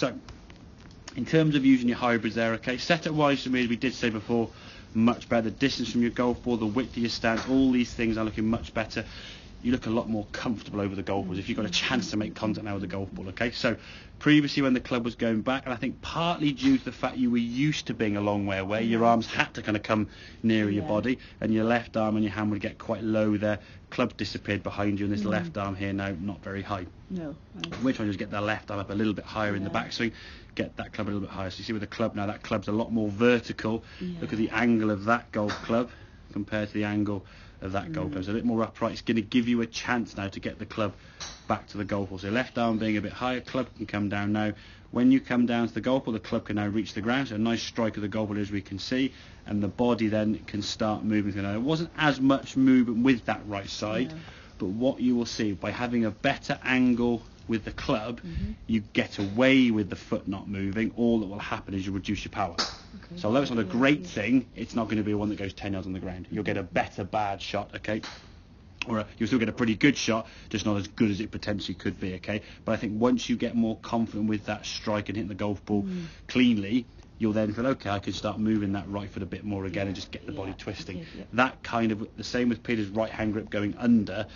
So, in terms of using your hybrids there, okay, setup wise for me, as we did say before, much better. The distance from your golf ball, the width of your stance, all these things are looking much better. You look a lot more comfortable over the golf balls if you've got a chance to make contact now with the golf ball, okay? So previously when the club was going back, and I think partly due to the fact you were used to being a long way away, your arms had to kind of come nearer your body, and your left arm and your hand would get quite low there. Club disappeared behind you, and this left arm here now not very high. No. Which one just get the left arm up a little bit higher in the backswing, get that club a little bit higher. So you see with the club now, that club's a lot more vertical. Look at the angle of that golf club compared to the angle of that golf club. So a bit more upright. It's going to give you a chance now to get the club back to the golf ball. So left arm being a bit higher, club can come down now. When you come down to the golf ball, the club can now reach the ground. So a nice strike of the golf ball as we can see, and the body then can start moving. Now, there wasn't as much movement with that right side, but what you will see by having a better angle with the club, you get away with the foot not moving. All that will happen is you reduce your power. So although it's not a great thing, it's not going to be one that goes 10 yards on the ground. You'll get a better bad shot, okay? Or you'll still get a pretty good shot, just not as good as it potentially could be, okay? But I think once you get more confident with that strike and hitting the golf ball cleanly, you'll then feel, okay, I can start moving that right foot a bit more again and just get the body twisting. That kind of, the same with Peter's right hand grip going under,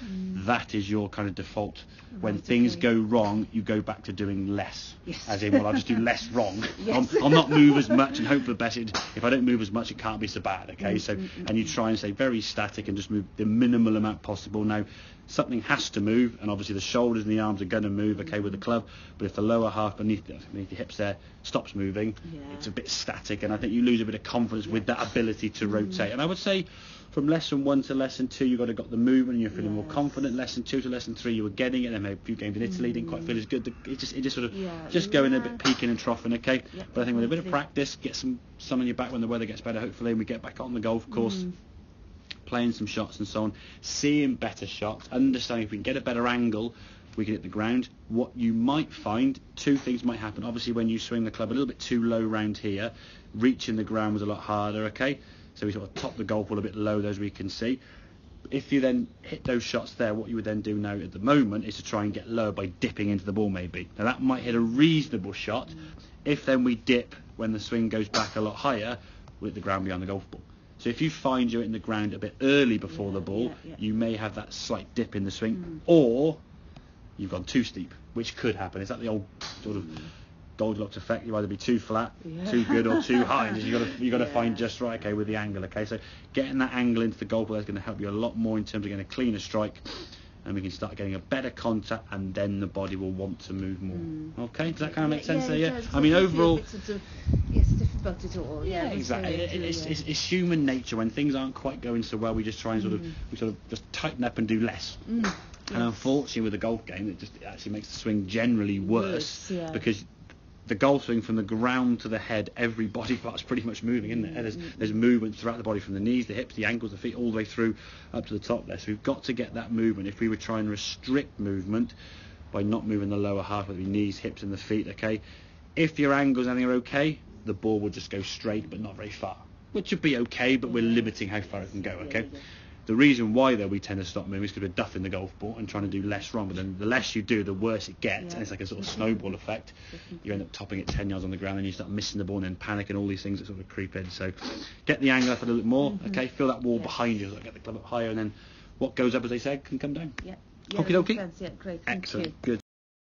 that is your kind of default. When things go wrong, you go back to doing less. As in, well, I'll just do less wrong. I'll not move as much and hope for the best. If I don't move as much, it can't be so bad, okay? So, and you try and stay very static and just move the minimal amount possible. Now, something has to move, and obviously the shoulders and the arms are going to move, okay, with the club, but if the lower half beneath your hips there stops moving, it's a bit static, and I think you lose a bit of confidence with that ability to rotate. And I would say from lesson 1 to lesson 2, you've got to got the movement and you're feeling more confident. Lesson 2 to lesson 3, you were getting it, and maybe a few games in Italy didn't quite feel as good. It just sort of just going a bit peaking and troughing, okay? But I think with a bit of practice, get some sun on your back when the weather gets better, hopefully, and we get back on the golf course, playing some shots and so on, seeing better shots, understanding if we can get a better angle, we can hit the ground. What you might find, two things might happen. Obviously, when you swing the club a little bit too low round here, reaching the ground was a lot harder, okay? So we sort of top the golf ball a bit low, as we can see. If you then hit those shots there, what you would then do now at the moment is to try and get lower by dipping into the ball maybe. Now that might hit a reasonable shot. If then we dip when the swing goes back a lot higher, we'll hit the ground beyond the golf ball. So if you find you're in the ground a bit early before the ball, you may have that slight dip in the swing, or you've gone too steep, which could happen. It's like the old sort of Goldilocks effect. You either be too flat, too good, or too high. And you got to find just right, okay, with the angle, okay. So getting that angle into the golf ball is going to help you a lot more in terms of getting a cleaner strike, and we can start getting a better contact, and then the body will want to move more. Okay, does that kind of make sense there? Yeah. I mean, overall, it's difficult at all. Yeah, exactly. It's human nature. When things aren't quite going so well, we just try and sort of just tighten up and do less. And unfortunately, with the golf game, it actually makes the swing generally worse because the golf swing from the ground to the head, every body part's pretty much moving, isn't it? There's movement throughout the body, from the knees, the hips, the ankles, the feet, all the way through up to the top there. So we've got to get that movement. If we were trying to restrict movement by not moving the lower half of the knees, hips and the feet, okay, if your angles and everything are okay, the ball will just go straight but not very far, which would be okay, but we're limiting how far it can go, okay? The reason why, though, we tend to stop moving is because we're duffing the golf ball and trying to do less wrong. But then the less you do, the worse it gets. And it's like a sort of snowball effect. You end up topping it 10 yards on the ground, and you start missing the ball and then panic and all these things that sort of creep in. So get the angle up a little bit more, okay? Feel that wall behind you, so get the club up higher, and then what goes up, as they say, can come down. Yeah. Okie dokie. Great. Excellent. Good.